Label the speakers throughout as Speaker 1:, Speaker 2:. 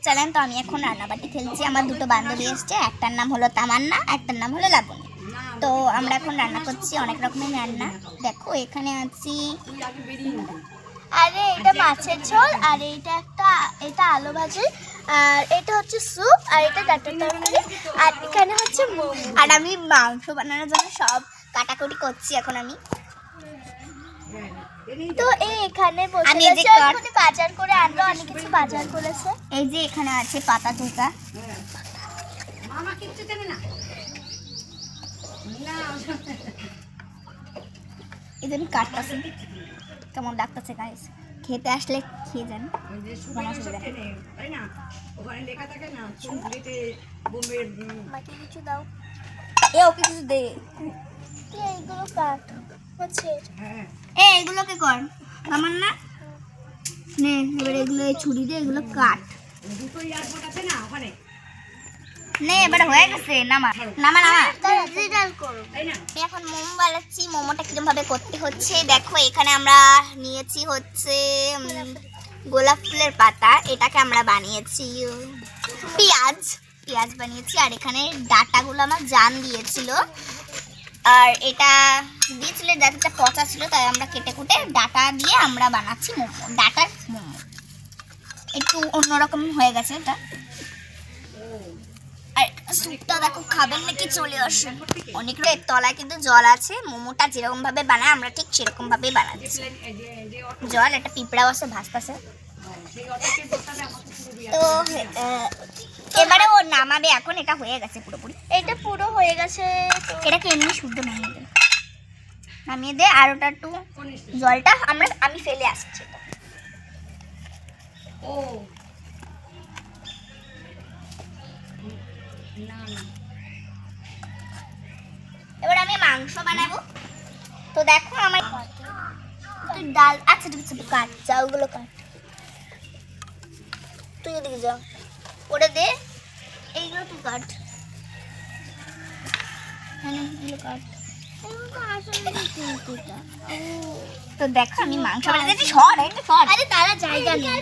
Speaker 1: চলেন তো আমি এখন রান্নাবাটি খেলছি। আমার দুটো বান্ধবী এসছে, একটার নাম হলো তামান্না, একটার নাম হলো লাবণী। তো আমরা এখন রান্না করছি অনেক রকমের রান্না। দেখো এখানে আছি, আরে এটা মাছের ঝোল, আর এটা আলু ভাজি, আর এটা হচ্ছে স্যুপ, আর এটা ডাঁটার তরকারি, আর এখানে হচ্ছে মোমো। আর আমি মাংস বানানোর জন্য সব কাটাকুটি করছি এখন আমি। তো এখানে বাজার করে আনলো, অনেক কিছু বাজার করেছে। এই যে এখানে আছে পাতা চোকা, এই যে আমি কাটতেছি, কেমন লাগতেছে গাইস, খেতে আসলে খেয়ে যান। কিছু দাও, ওকে কিছু দে, এইগুলো কাট, এগুলোকে কর আমার না নে, এবার এগুলো ছুরি দিয়ে এগুলো কাট নে, এবার হয়ে গেছে। নামা নামা নামা, আমি এখন মোমো বানাচ্ছি। মোমোটা কিরকম ভাবে করতে হচ্ছে দেখো। এখানে আমরা নিয়েছি হচ্ছে গোলাপ ফুলের পাতা, এটাকে আমরা বানিয়েছি পেঁয়াজ বানিয়েছি। আর এখানে ডাটাগুলো আমার জান দিয়েছিল, আর এটা দিয়েছিল ডাটাটা পচা ছিল, তাই আমরা কেটে কুটে ডাটা দিয়ে আমরা বানাচ্ছি মোমো, ডাটার মোমো। একটু অন্যরকম হয়ে গেছে এটা। আর স্যুপটা দেখো, খাবেন নাকি চলে আসেন। অনেক তলায় কিন্তু জল আছে, মোমোটা যেরকম ভাবে বানায় আমরা ঠিক সেরকম ভাবেই বানাচ্ছি। জল, একটা পিঁপড়াও আছে ভাসতেছে। তো এবারে ও নামাবে এখন, এটা হয়ে গেছে পুরোপুরি, এটা পুরো হয়ে গেছে। এটাকে এমনি শুদ্ধ নামিয়ে দে, আর ওটা একটু জলটা আমি ফেলে আসছি। এবার আমি মাংস বানাবো। তো দেখো আমার ডাল, আচ্ছা ঠিক আছে, কাট যা, ওগুলো কাট, তুই এদিকে যা, ওটা দে, এইগুলো তুই কাট, এগুলো কাট। তো দেখো আমি মাংস বানাচ্ছি। আরে তারা জায়গা নেই,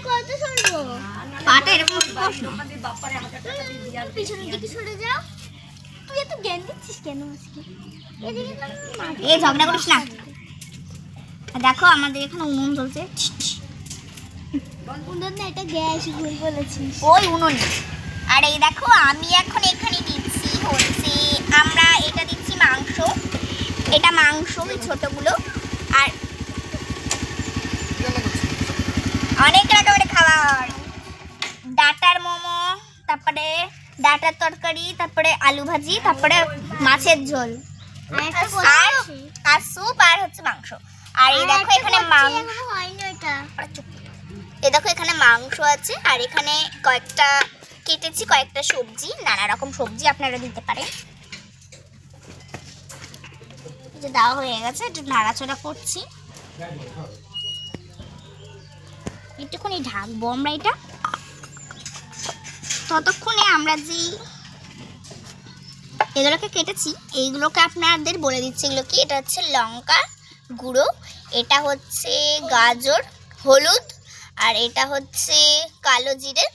Speaker 1: পাটা এরকম পিছনের দিকে সরে যাও। তুই এত জ্ঞান দিচ্ছিস কেন আজকে? এই ঝগড়া করিস না। দেখো আমাদের এখানে উনুন চলছে। উনুন না, এটা গ্যাস ভুল বলেছিস, ওই উনুন। আর এই দেখো আমি এখন এখানে দিচ্ছি হচ্ছে, আমরা এটা দিচ্ছি মাংস, এটা মাংস ওই ছোটগুলো। আর অনেক রকমের খাবার, ডাটার মোমো, তারপরে ডাটার তরকারি, তারপরে আলু ভাজি, তারপরে মাছের ঝোল, আর স্যুপ, আর হচ্ছে মাংস। আর এই দেখো এখানে মাংস আছে, আর এখানে কয়েকটা কেটেছি, কয়েকটা সবজি, নানা রকম সবজি আপনারা দিতে পারেন। যে দেওয়া হয়ে গেছে, একটু নাড়াচড়া করছি, একটুখানি ঢাকবো আমরা এটা। ততক্ষণে আমরা যে এগুলোকে কেটেছি, এইগুলোকে আপনাদের বলে দিচ্ছি এগুলো কি। এটা হচ্ছে লঙ্কা গুঁড়ো, এটা হচ্ছে গাজর, হলুদ, আর এটা হচ্ছে কালো জিরে।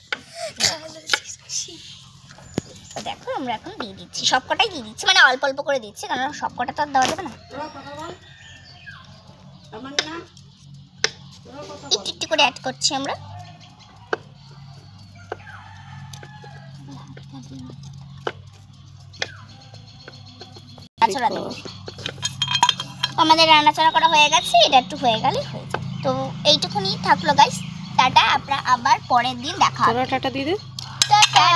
Speaker 1: দেখো আমরা এখন দিয়ে দিচ্ছি, সবকটাই দিয়ে দিচ্ছি, মানে অল্প অল্প করে দিচ্ছি, কারণ সবকটা তো আর দেওয়া যাবে না। একটু একটু করে অ্যাড করছি আমরা। আমাদের রান্নাচাড়া করা হয়ে গেছে, এটা একটু হয়ে গেলে হয়ে যাবে। তো এইটুকুনি থাকলো গাইস, টাটা। আমরা আবার পরের দিন দেখা হবে।
Speaker 2: টাটা দিদি,
Speaker 1: টাটা।